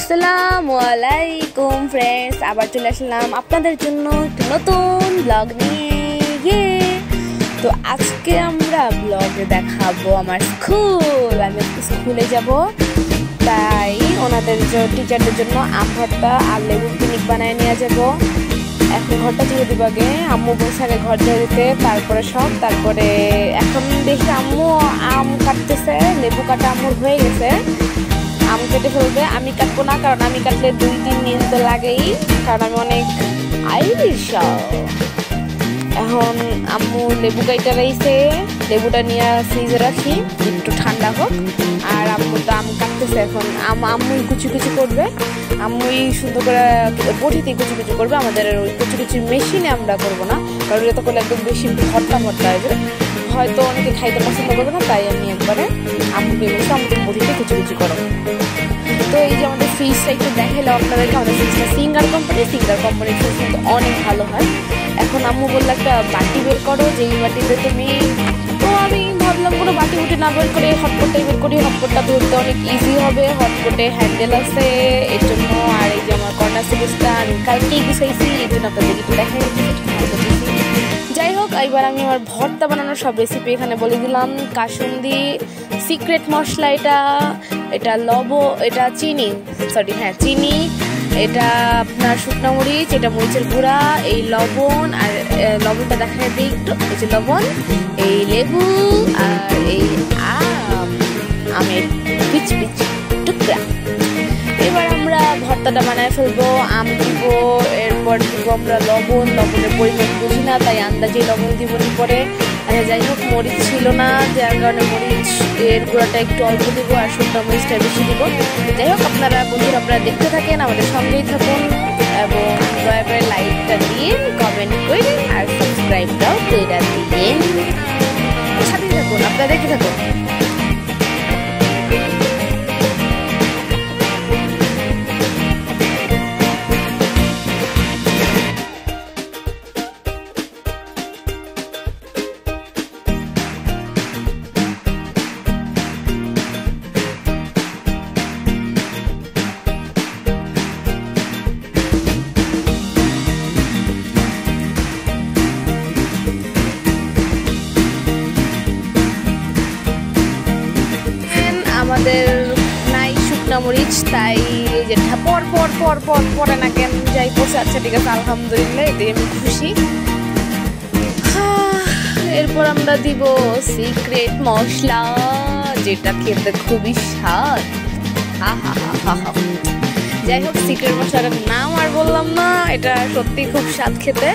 আসসালামু আলাইকুম ফ্রেন্ডস, আবার চলে আসলাম আপনাদের জন্য একটি নতুন ব্লগ নিয়ে। তো আজকে আমরা ব্লগে দেখাবো আমার স্কুল। আমি স্কুলে যাব, তাই ওনাদের টিচারদের জন্য আম ভর্তা আর লেবুর পিকনিক বানায় নিয়ে যাব। এখন ঘরটা ঝেড়ে দিব, আগে আম্মু বসে আগে ঘর ঝেড়ে দিতে, তারপরে এখন দেখি আম্মু আম কাটতেছে, লেবু কাটা আম্মুর হয়ে গেছে। আম কেটে ফেলবে, আমি কাটবো না, কারণ আমি কাটলে 2-3 দিন তো লাগেই, কারণ আমি অনেক আইরিশ। এখন আম্মু লেবু কাইটা রাইছে, লেবুটা নিয়ে ফ্রিজে রাখি একটু ঠান্ডা হোক। আর আম্মু তো আম কাটতেছে, এখন আম্মুই কুচি কুচি করবে, আম্মুই সুন্দর করে বটিতে কুচি কুচি করবে। আমাদের ওই কুচি কুচি মেশিনে আমরা করবো না, কারণ এটা তো করলে একদম বেশি ভর্তা আসবে, হয়তো অনেকে খাইতে পছন্দ করবে না, তাই আমি একবারে আম্মুকে বলছি আমাদের বটিতে কুচি কুচি করো। তো এই যে আমাদের ফ্রিজটা একটু দেখাইলো আপনাদেরকে, আমাদের ফ্রিজটা সিঙ্গার কোম্পানির ফ্রিজ কিন্তু অনেক ভালো হয়। এখন আম্মু বললো একটা বাটি বের করো, যেই বাটিতে তুমি, তো আমি ভাবলাম কোনো বাটি বুটি না বের করে হটপটটাই বের করি, হটপটটা ধরতে অনেক ইজি হবে, হটপটে হ্যান্ডেল আছে এর জন্য। আর এই যে আমার কর্নার সিরিজটা আমি কালকেই গুছাইছি, এর জন্য আপনাদের একটু দেখাই। যাই হোক, এবার আমি আমার ভর্তা বানানোর সব রেসিপি এখানে বলে দিলাম। কাসুন্দি সিক্রেট মশলা, এটা এটা চিনি, চিনি, এটা আপনার শুকনো মরিচ, এটা মরিচের গুঁড়া, এই লবণ, আর লবণটা দেখায় দিই একটু, এই যে লবণ, এই লেবু, আর এই আমের পিচ পিচ টুকরা। এবার আমরা ভর্তাটা বানায় ফেলবো। আম দিব, এরপর দিব আমরা লবণের পরিমাণ বুঝি না, তাই আন্দাজে লবণ দিব পরে। যাই হোক, মরিচ ছিল না, যার কারণে মরিচ এর গুঁড়াটা একটু অল্প দিব, আর শুকনো মরিচটা বেশি দিব। যাই হোক, আপনারা দেখতে থাকেন, আমাদের সঙ্গেই থাকুন, এবং দয়া করে লাইকটা দিয়ে কমেন্ট করে আর সাবস্ক্রাইবটাও করে দিয়ে সাথে থাকুন, আপনারা দেখতে থাকুন। আমাদের নাই শুকনো মরিচ, তাই যে পরে না কেন যাই করছে। আচ্ছা ঠিক আছে, আলহামদুলিল্লাহ, এটাই আমি খুশি। এরপর আমরা দিব সিক্রেট মশলা, যেটা খেতে খুবই স্বাদ। যাই হোক, সিক্রেট মশলাটার নাম আর বললাম না, এটা সত্যি খুব স্বাদ খেতে,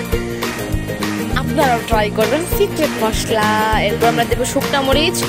আপনারাও ট্রাই করবেন সিক্রেট মশলা। এরপর আমরা দেবো শুকনো মরিচ,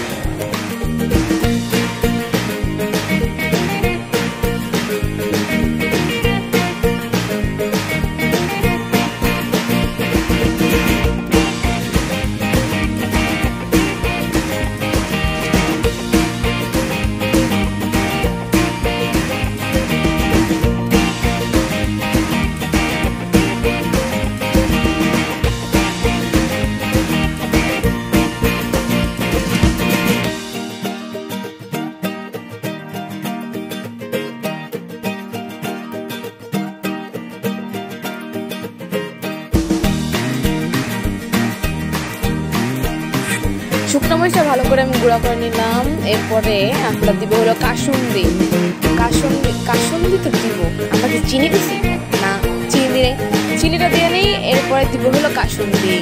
শুকনো মরিচটা ভালো করে আমি গুঁড়া করে নিলাম। এরপরে আমরা দিব হলো কাসুন্দি তো দিব, আমরা কি চিনি দিছি না, চিনিটা দিয়ে নিই। এরপরে দিব হলো কাসুন্দি,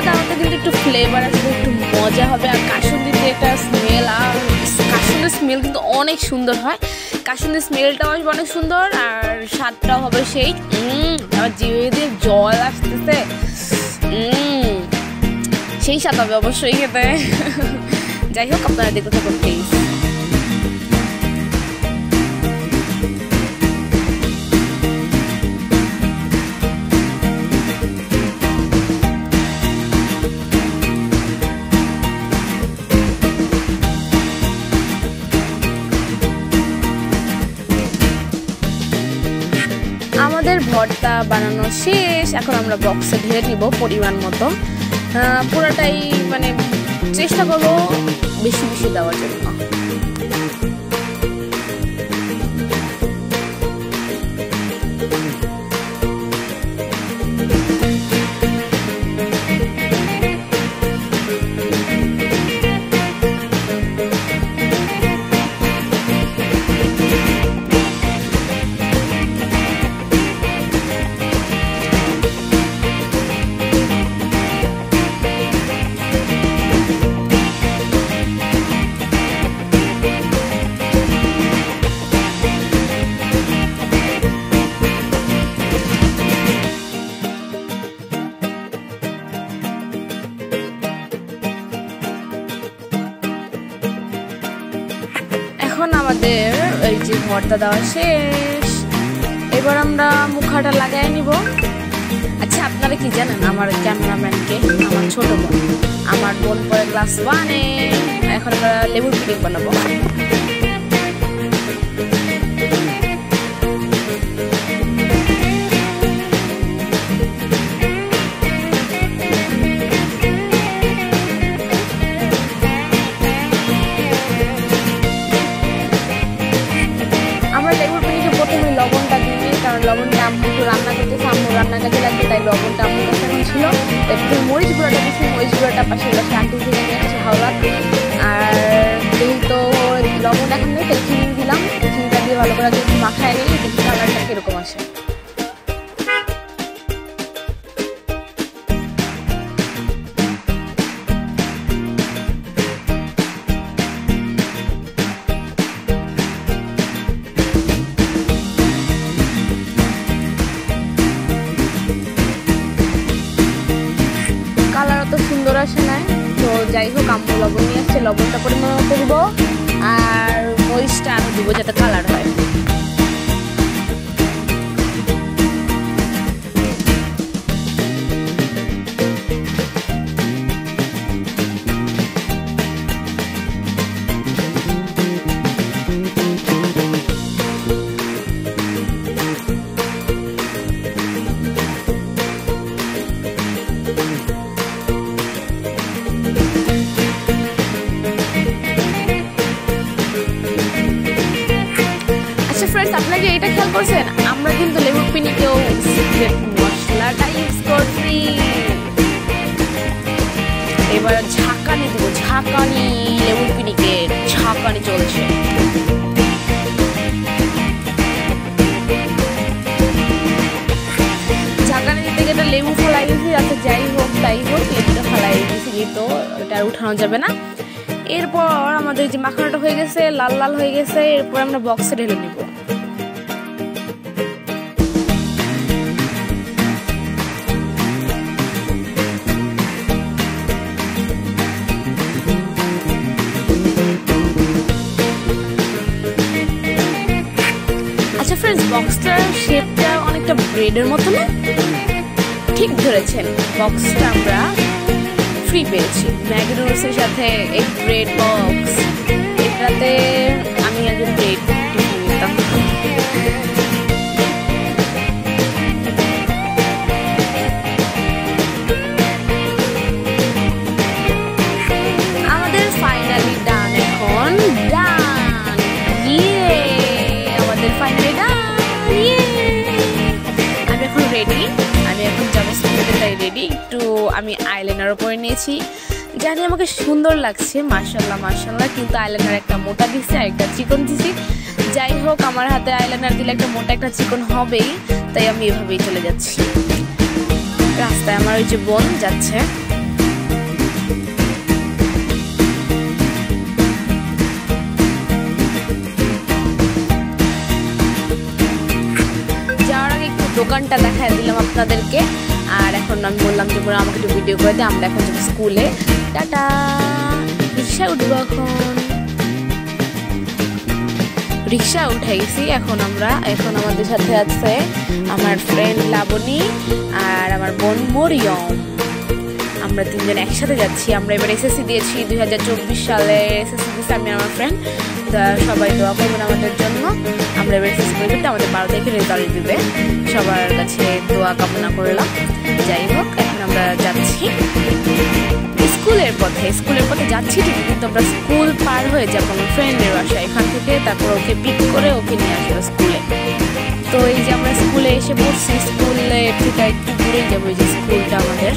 দাওয়াতে কিন্তু একটু ফ্লেভার আসবে, একটু মজা হবে। আর কাসুন্দিতে একটা স্মেল, আর কাসুন্দির স্মেল কিন্তু অনেক সুন্দর হয়, কাসুন্দির স্মেলটাও আসবে অনেক সুন্দর, আর স্বাদটাও হবে সেই। আবার জিভে দিয়ে জল আসতেছে, সেই স্বাদ হবে অবশ্যই খেতে। যাই হোক, আপনারা দেখতে থাকুন প্লিজ। ভর্তা বানানো শেষ। এখন আমরা বক্সে ঢেলে নিব পরিমাণ মতো। পুরোটাই মানে চেষ্টা করবো বেশি বেশি দেওয়ার জন্য। এখন আমাদের এই যে ভর্তা দেওয়া শেষ, এবার আমরা মুখাটা লাগাই নিব। আচ্ছা আপনারা কি জানেন, আমার ক্যামেরাম্যানকে আমার ছোট বোন, আমার বোন পরে ক্লাস 1-এ। এখন আমরা লেবুর পুডিং বানাবো। লবণটা দিই, কারণ লবণটা আম্মু রান্না করতেছে, আম্মু রান্নার কাজে লাগবে, তাই লবণটা আম্মুর কাছে এখন ছিল। একটু মরিচ গুঁড়োটা দিচ্ছি, মরিচ গুঁড়োটা পাশে আন্টি থেকে নিয়ে আসছে হাওড়া। আর যেহেতু লবণ এখন নেই, তাই চিনি দিলাম। চিনিটা দিয়ে ভালো করে একটু মাখায় নিই, দেখি কালারটা কিরকম আসে। সুন্দর আসে নাই তো, যাই হোক আম্মু লবণ নিয়ে আসছে, লবণটা পরিমাণ মতো দিব আর মরিচটা আরও দিব যাতে কালার হয়। আপনারা কি এটা খেয়াল করছেন, আমরা কিন্তু লেবুর পিনিকেও সিক্রেট মশলাটা ইউজ করছি। এবার ঝাঁকানি দেবো, ঝাঁকানি লেবুর পিনিকে ঝাঁকানি চলছে। ঝাঁকানি দিতে গিয়ে লেবু ফেলাই গেছি। আচ্ছা যাই হোক তাই হোক, লেবুটা ফেলাই গেছি তো এটা আর উঠানো যাবে না। এরপর আমাদের যে মাখানাটা হয়ে গেছে, লাল লাল হয়ে গেছে, এরপর আমরা বক্সে ঢেলে নিব। বক্সটার শেপটা অনেকটা ব্রেডের মতো না? ঠিক ধরেছেন, বক্সটা আমরা ফ্রি পেয়েছি ম্যাগি নুডলসের সাথে। এক ব্রেড বক্স, এটাতে আমি আগে ব্রেড নিতাম। আমাদের ফাইনালি ডান, এখন ডান, আমাদের ফাইনালি ডান। আমি এখন রেডি, আমি এখন যাবো স্কুলে, তাই রেডি। একটু আমি আইলাইনারও পরে নিয়েছি, জানি আমাকে সুন্দর লাগছে, মাশাআল্লাহ মাশাআল্লাহ। কিন্তু আইলাইনার একটা মোটা দিচ্ছি আর একটা চিকন দিচ্ছি। যাই হোক আমার হাতে আইলাইনার দিলে একটা মোটা একটা চিকন হবেই, তাই আমি এভাবেই চলে যাচ্ছি রাস্তায়। আমার ওই যে বোন যাচ্ছে। দোকানটা দেখায় দিলাম আপনাদেরকে। আর এখন আমি বললাম যে আমাকে একটু ভিডিও করে দিই, আমরা এখন যাবো স্কুলে। টাটা, রিক্সা উঠবো। এখন রিক্সা উঠে গেছি। এখন আমাদের সাথে আছে আমার ফ্রেন্ড লাবণী আর আমার বোন মরিয়ম। আমরা আমরা তিনজন একসাথে যাচ্ছি। আমরা এবার এসএসসি দিয়েছি 2024 সালে এসএসসি দিয়েছি আমি আমার ফ্রেন্ড। সবাই দোয়া করবেন আমাদের জন্য। আমরা এবার এসএসসি পরীক্ষাতে আমাদের 12 তারিখে রেজাল্ট দিবে, সবার কাছে দোয়া কামনা করলাম। যাই হোক, এখন আমরা যাচ্ছি স্কুলের পথে যাচ্ছি ঠিকই, কিন্তু আমরা স্কুল পার হয়ে যাবো আমার ফ্রেন্ডের বাসায়। এখান থেকে তারপর ওকে পিক করে ওকে নিয়ে আসবো স্কুলে। তো এই যে আমরা স্কুলে এসে পড়ছি, স্কুলে থেকে একটু দূরেই যাবো, এই যে স্কুলটা আমাদের।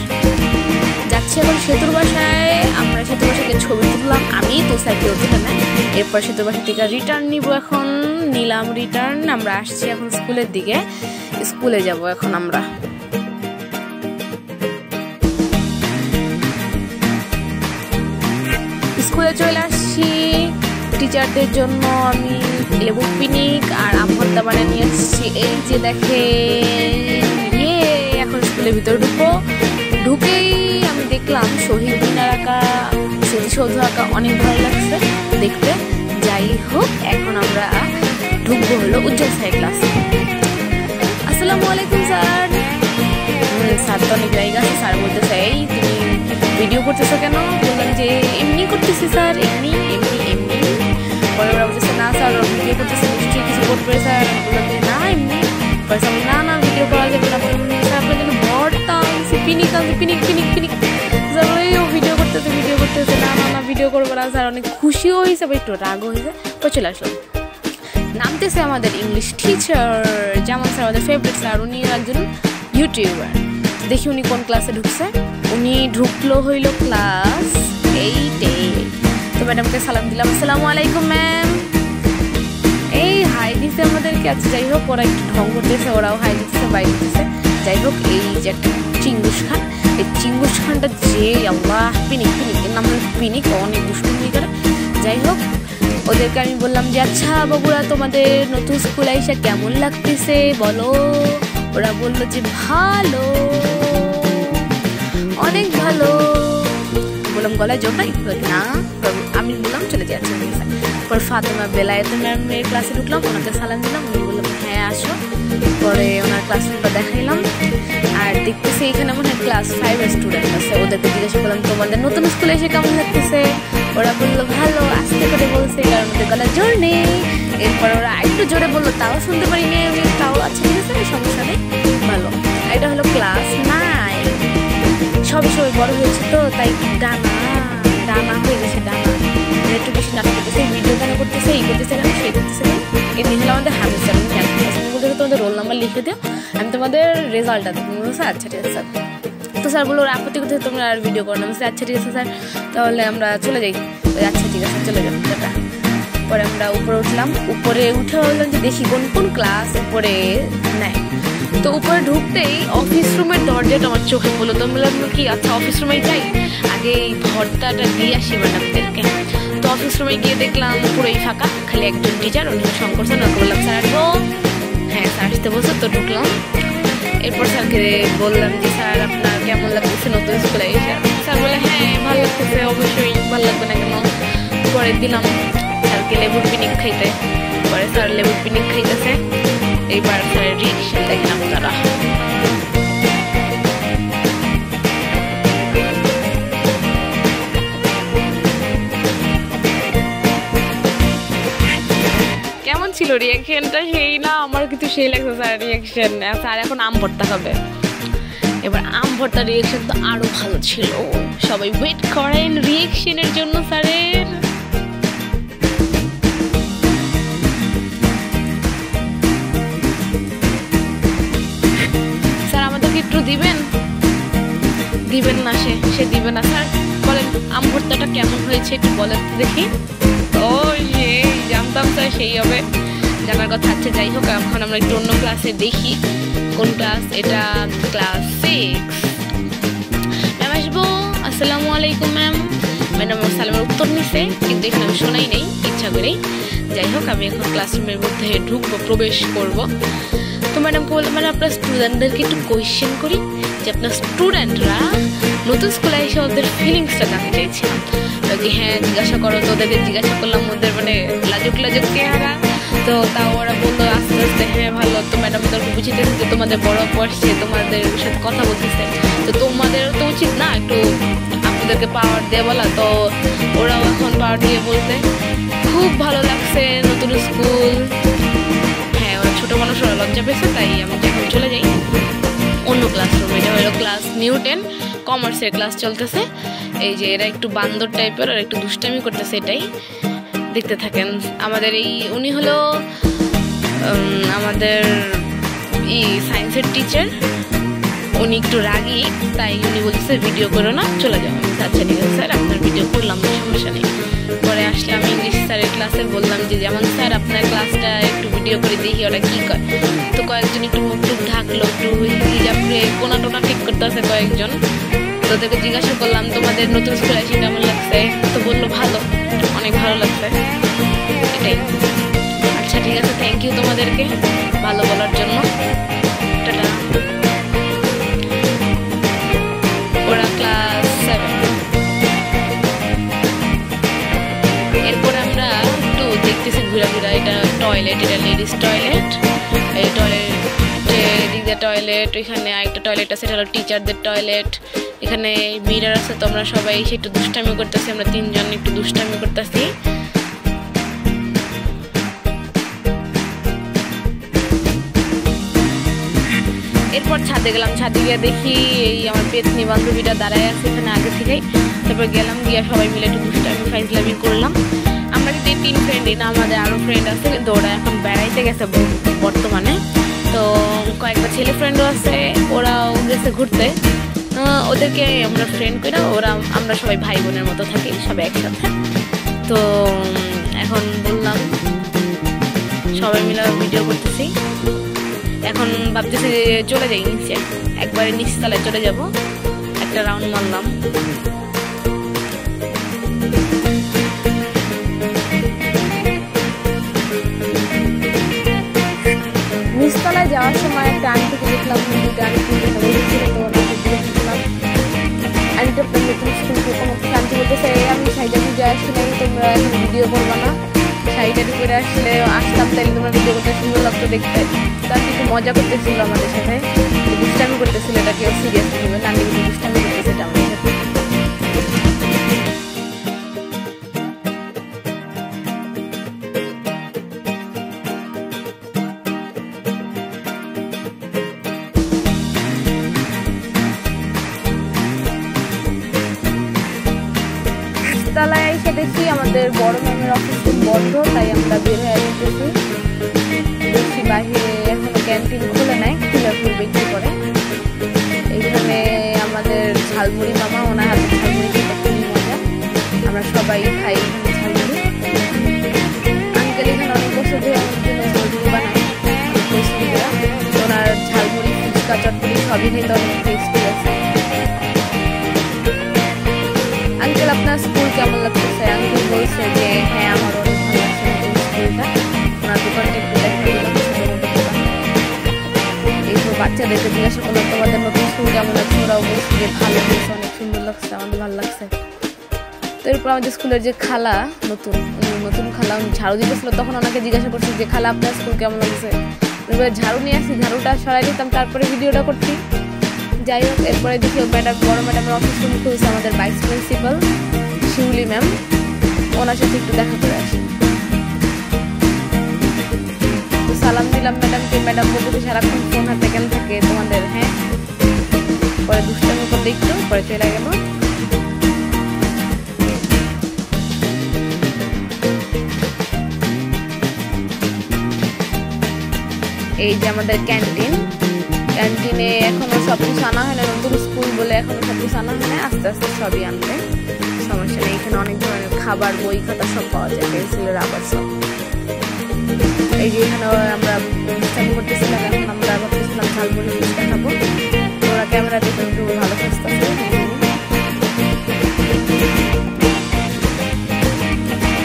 যাচ্ছি এখন সেতুর বাসায়। আমরা সেতুর বাসাকে ছবি তুললাম, আমি তো সাইকেল তুলে না। এরপর সেতুর বাসা থেকে রিটার্ন নিব, এখন নিলাম রিটার্ন। আমরা আসছি এখন স্কুলের দিকে, স্কুলে যাব এখন আমরা। স্কুলে চলে আসছি। টিচারদের জন্য আমি লেবু পিনিক আর আম ভর্তা বানিয়ে নিয়ে এসেছি। এই যে দেখে, এখন স্কুলের ভিতরে ঢুকেই আমি দেখলাম শহীদ মিনার আঁকা, স্মৃতিসৌধ আঁকা, অনেক ভালো লাগছে দেখতে। যাই হোক, এখন আমরা ঢুকবো হলো উজ্জ্বল স্যারের ক্লাসে। আসসালামু আলাইকুম স্যার। স্যার তো অনেক জায়গা আছে। স্যার বলতেছে, এই তুমি ভিডিও করতেছো কেন? বললাম যে এমনি করতেছি স্যার, এমনি। পরে ওরা বলতেছে, না স্যার ভিডিও করতেছে, নিশ্চয়ই কিছু করবে স্যার। বললাম যে না এমনি। না ভিডিও করা যাবে না। স্যার আপনার জন্য ভর্তা আনছি, পিনিক আনছি, পিনিক। স্যার ও ভিডিও করতেছে, না ভিডিও করবো না। স্যার অনেক খুশিও হয়েছে, আবার একটু রাগও হয়েছে। তো চলে আসলাম। নামতেছে আমাদের ইংলিশ টিচার যেমন স্যার, আমাদের ফেভারিট স্যার। উনি একজন ইউটিউবার। দেখি উনি কোন ক্লাসে ঢুকছে। উনি ঢুকলো হইল ক্লাস 8-এ। তো ম্যাডামকে সালাম দিলাম, আসসালামু আলাইকুম ম্যাম। এই হাই দিচ্ছে আমাদেরকে। আচ্ছা যাই হোক, ওরা একটু ঢং করতেছে, ওরাও হাই দিচ্ছে, বাই দিতেছে। যাই হোক, এই যে একটা চিঙ্গুস খান, এই চিঙ্গুস খানটা যে আল্লাহ, পিনিক এর নাম হলো পিনিক, অনেক দুষ্টুমি করে। যাই হোক, ওদেরকে আমি বললাম যে আচ্ছা বাবুরা, তোমাদের নতুন স্কুলে এসে কেমন লাগতেছে বলো। ওরা বললো যে ভালো, অনেক ভালো। বললাম গলায় জোর নাই না। আমি বললাম চলে যাচ্ছি। পর ফাতেমা বেলায়েত ম্যামের ক্লাসে ঢুকলাম, ওনাকে সালাম দিলাম। উনি বললাম হ্যাঁ আসো। পরে ওনার ক্লাসরুমটা দেখাইলাম। আর দেখতেছি এখানে মনে হয় ক্লাস 5-এর স্টুডেন্ট আছে। ওদেরকে জিজ্ঞাসা করলাম তোমাদের নতুন স্কুলে এসে কেমন লাগতেছে। ওরা বললো ভালো, আস্তে করে বলছে, কারণ ওদের গলায় জোর নেই। এরপর ওরা একটু জোরে বললো, তাও শুনতে পারিনি আমি। তাও আচ্ছা ঠিক আছে, সমস্যা নেই, ভালো। এটা হলো ক্লাস 9। সবাই বড় হয়েছে তো, তাই ডানা হয়ে গেছে, ডানা একটু বেশি নাটক করতেছে, ভিডিও কেন করতেছে, এই করতেছে কেন, সেই করতেছে কেন। এমনি হলো আমাদের হামিদ স্যার। বলতে তোমাদের রোল নাম্বার লিখে দিও, আমি তোমাদের রেজাল্টটা দেবো। স্যার আচ্ছা ঠিক আছে স্যার। তো স্যার বললো, ওরা আপত্তি করতে তোমরা আর ভিডিও করো না। আচ্ছা ঠিক আছে স্যার, তাহলে আমরা চলে যাই। আচ্ছা ঠিক আছে চলে যাবো টাটা। পরে আমরা উপরে উঠলাম। উপরে উঠে বললাম যে দেখি কোন ক্লাস উপরে নেয়। তো উপরে ঢুকতেই অফিস রুমের দরজাটা আমার চোখে পড়লো। তো বললাম কি আচ্ছা অফিস রুমে যাই, আগে এই ভর্তাটা দিয়ে আসি ম্যাডামদেরকে। তো অফিস রুমে গিয়ে দেখলাম পুরোই ফাঁকা, খালি একজন টিচার, উনি শঙ্কর স্যার। ওকে বললাম স্যার আসবো। হ্যাঁ স্যার আসতে বলছো। তো ঢুকলাম। এরপর স্যারকে বললাম যে স্যার আপনার কেমন লাগতেছে নতুন স্কুলে এসে। স্যার বলে হ্যাঁ ভালো লাগতেছে, অবশ্যই ভালো লাগবে না কেন। পরে দিলাম স্যারকে লেবুর পিনিক খাইতে। পরে স্যার লেবুর পিনিক খাইতেছে। এইবার স্যারের রিয়েকশন দেখলাম তারা। কেমন ছিল রিয়েকশনটা? সেই না, আমার কিন্তু সেই লাগছে স্যার রিয়েকশন। স্যার এখন আম ভর্তা খাবে। এবার আম ভর্তার রিয়েকশন তো আরো ভালো ছিল। সবাই ওয়েট করেন রিয়েকশনের জন্য স্যারের। স্যার আমাদেরকে একটু দিবেন না? সে দিবে না। স্যার বলেন আম ভর্তাটা কেমন হয়েছে একটু বলেন তো দেখি। ও সেই জানতাম স্যার সেই হবে, জানার কথা। আচ্ছা যাই হোক, এখন আমরা একটু অন্য ক্লাসে দেখি কোন ক্লাস। এটা ক্লাস 6। ম্যাম আসবো। আসসালামু আলাইকুম ম্যাম। ম্যাডাম আমার সালামের উত্তর নিছে, কিন্তু এখানে আমি শোনাই নেই ইচ্ছা করেই। যাই হোক, আমি এখন ক্লাসরুমের মধ্যে ঢুকবো, প্রবেশ করব। তো ম্যাডামকে বললাম মানে আপনার স্টুডেন্টদেরকে একটু কোয়েশ্চেন করি যে আপনার স্টুডেন্টরা নতুন স্কুলে এসে ওদের ফিলিংসটা জানতে চাইছিলাম। হ্যাঁ জিজ্ঞাসা করো। তো ওদেরকে জিজ্ঞাসা করলাম ওদের মানে লাজুক চেহারা। তো তাও ওরা বললো আস্তে আস্তে হ্যাঁ ভালো। তো ম্যাডাম ওদেরকে বুঝিতেছে যে তোমাদের বড় আসছে, তোমাদের সাথে কথা বলতেছে, তো তোমাদেরও তো উচিত না একটু ওদেরকে পাওয়ার দিয়ে বলা, তো ওরাও এখন পাওয়ার দিয়ে বলতে খুব ভালো লাগছে নতুন স্কুল। হ্যাঁ, ওরা ছোটো মানুষ, ওরা লজ্জা পেয়েছে, তাই আমি এখন চলে যাই অন্য ক্লাসরুমে। এটা হলো ক্লাস নিউ 10, কমার্সের ক্লাস চলতেছে। এই যে এরা একটু বান্দর টাইপের আর একটু দুষ্টামি করতেছে, এটাই দেখতে থাকেন। আমাদের উনি হলো আমাদের সায়েন্সের টিচার, উনি একটু রাগী, তাই উনি বলতেছে ভিডিও করো না, চলে যাও। আমি আচ্ছা ঠিক আছে স্যার, আপনার ভিডিও করলাম না, সমস্যা নেই। পরে আসলাম ইংলিশ স্যারের ক্লাসে, বললাম যে যেমন স্যার আপনার ক্লাসটা একটু ভিডিও করে দেখি ওরা কী করে। তো কয়েকজন একটু মুখ টুক ঢাকলো, একটু হিজাবরে কোনা টোনা ঠিক করতে আছে কয়েকজন। তো ওদেরকে জিজ্ঞাসা করলাম তোমাদের নতুন স্কুলে এসে কেমন লাগছে, তো বললো ভালো, অনেক ভালো লাগছে, এটাই। আচ্ছা ঠিক আছে, থ্যাংক ইউ তোমাদেরকে ভালো বলার জন্য, টাটা। ওরা ক্লাস 7। এরপর আমরা একটু দেখতেছি ঘুরা ঘুরা, এটা টয়লেট, এটা লেডিস টয়লেট। এই টয়লেট টয়লেট, ওইখানে আরেকটা টয়লেট আছে, এটা হলো টিচারদের টয়লেট। এখানে মিরার আছে, তো আমরা সবাই এসে একটু দুষ্টামি করতেছি, আমরা 3 জন একটু দুষ্টামি করতেছি। এরপর ছাদে গেলাম, ছাদে গিয়ে দেখি এই আমার পেতনি বান্ধবীটা দাঁড়ায় আছে এখানে আগে থেকেই। তারপর গেলাম, গিয়ে সবাই মিলে একটু দুষ্টামি ফাইজলামি করলাম। আমরা কিন্তু এই 3 ফ্রেন্ডই না, আমাদের আরও ফ্রেন্ড আছে, কিন্তু ওরা এখন বেড়াইতে গেছে বর্তমানে। তো কয়েকটা ছেলে ফ্রেন্ডও আছে, ওরাও গেছে ঘুরতে। ওদেরকে আমরা ফ্রেন্ড করি না, আমরা সবাই ভাই বোনের মতো থাকি, সবাই একসাথে। তো এখন বললাম সবাই মিলে ভিডিও করতেছি। এখন ভাবতেছি চলে যাই নিচে, একবারে নিচতলায় চলে যাব, একটা রাউন্ড মারলাম। নিচতলায় যাওয়ার সময় একটা আন্টিকে দেখলাম, আন্টিটা নতুন স্কুল আন্টি বলতেছে আমি সাইডে ভিডিও আসছি নাই, তোমরা এখন ভিডিও করবো না, সাইডে করে আসলে আসতাম, তাইলে তোমরা ভিডিও করতে সুন্দর লাগতো দেখতে। তার কিছু মজা করতেছিল আমাদের সাথে, দুষ্টামি করতেছিল, এটা কেউ সিরিয়াস নেবে না, আন্টি কিন্তু দুষ্টামি করতেছে এটা আমাদের সাথে। তলায় এসে দেখি আমাদের বড় ম্যামের অফিস বন্ধ, তাই আমরা বের হয়ে আসতেছি। দেখি বাহিরে এখনো ক্যান্টিন খুলে নাই, খুলে খুলবে একটু করে। এইখানে আমাদের ঝালমুড়ি মামা, ওনার হাতে ঝালমুড়ি খেতে খুবই মজা, আমরা সবাই খাই এখানে ঝালমুড়ি। আঙ্কেল এখানে অনেক বছর ধরে আমার জন্য ঝালমুড়ি বানায়, ওনার ঝালমুড়ি ফুচকা চটপুরি সবই খেতে অনেক টেস্টি আছে। আঙ্কেল আপনার স্কুল কেমন লাগতেছে? আঙ্কেল বলছে যে হ্যাঁ আমার অনেক ভালো লাগছে নতুন স্কুলটা, ওনার দোকানটা একটু দেখা দিলাম, এইসব বাচ্চাদেরকে জিজ্ঞাসা করলাম তোমাদের নতুন স্কুল কেমন লাগছে, ওরাও বলছে যে ভালো লাগছে, অনেক সুন্দর লাগছে, আমাদের ভালো লাগছে। তো এরপর আমাদের স্কুলের যে খালা নতুন খালা, উনি ঝাড়ু দিতেছিল, তখন ওনাকে জিজ্ঞাসা করছি যে খালা আপনার স্কুল কেমন লাগছে, এবার ঝাড়ু নিয়ে আসি, ঝাড়ুটা সরাই দিতাম, তারপরে ভিডিওটা করছি। যাই হোক, এরপরে দেখি বড় ম্যাডামের অফিস রুম খুলছে আমাদের ভাইস প্রিন্সিপাল শিউলি ম্যাম, ওনার সাথে একটু দেখা করে আসি। তো সালাম দিলাম ম্যাডামকে, ম্যাডাম বলতে সারাক্ষণ ফোন হাতে কেন থাকে তোমাদের, হ্যাঁ। পরে দুষ্টামি করতে একটু পরে চলে গেল। এই যে আমাদের ক্যান্টিনে এখনো সব কিছু আনা হয় না, নতুন স্কুল বলে এখনো সব কিছু আনা হয় না, আস্তে আস্তে সবই আনবে, সমস্যা নেই। এখানে অনেক ধরনের খাবার, বই খাতা সব পাওয়া যায়, পেন্সিল রাবার সব। এই যে এখানে আমরা অনুষ্ঠান করতেছিলাম, এখন আমরা ভাবতেছিলাম ঝালমুড়ি ফুচকা খাবো, ওরা ক্যামেরা দেখে একটু ভালো খুঁজতেছে।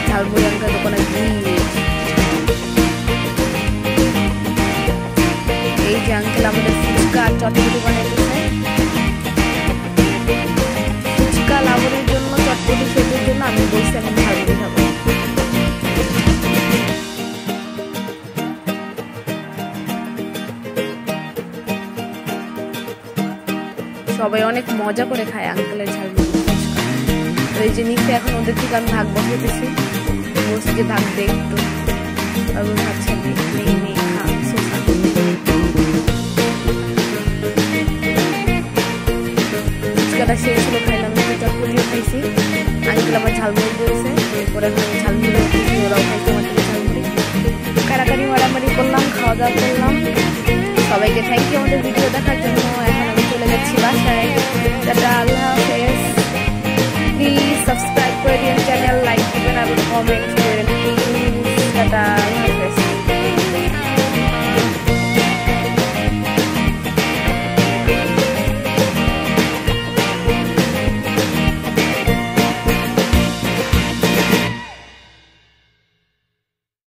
ঝালমুড়ি আমাদের দোকানে এই যে আঙ্কেল আমাদের ফুচকা আর চটপটি বানাইতেছে, ফুচকা লাবণের জন্য, চটপটি খেতে জন্য আমি বলছি এখন ঝালমুড়ি খাবো। সবাই অনেক মজা করে খায় আঙ্কেলের ঝালমুড়ি ফুচকা। ওই যে নিচে এখন ওদের থেকে আমি ভাগ বসাইতেছি, বলছি যে ভাগ দেয় একটু, আচ্ছা নেই ফুচকাটা শেষ হলো, খাইলাম, চটপটিও খাইছি, আঙ্কেল আমার ঝালমুড়ি দিয়েছে, এরপরে এখন আমি ঝালমুড়ি খাইছি, ওরাও খাইছে আমার থেকে ঝালমুড়ি, কারাকারি মারামারি করলাম, খাওয়া দাওয়া করলাম। সবাইকে থ্যাংক ইউ আমাদের ভিডিও দেখার জন্য। এখন আমি চলে যাচ্ছি বাসায়, টাটা।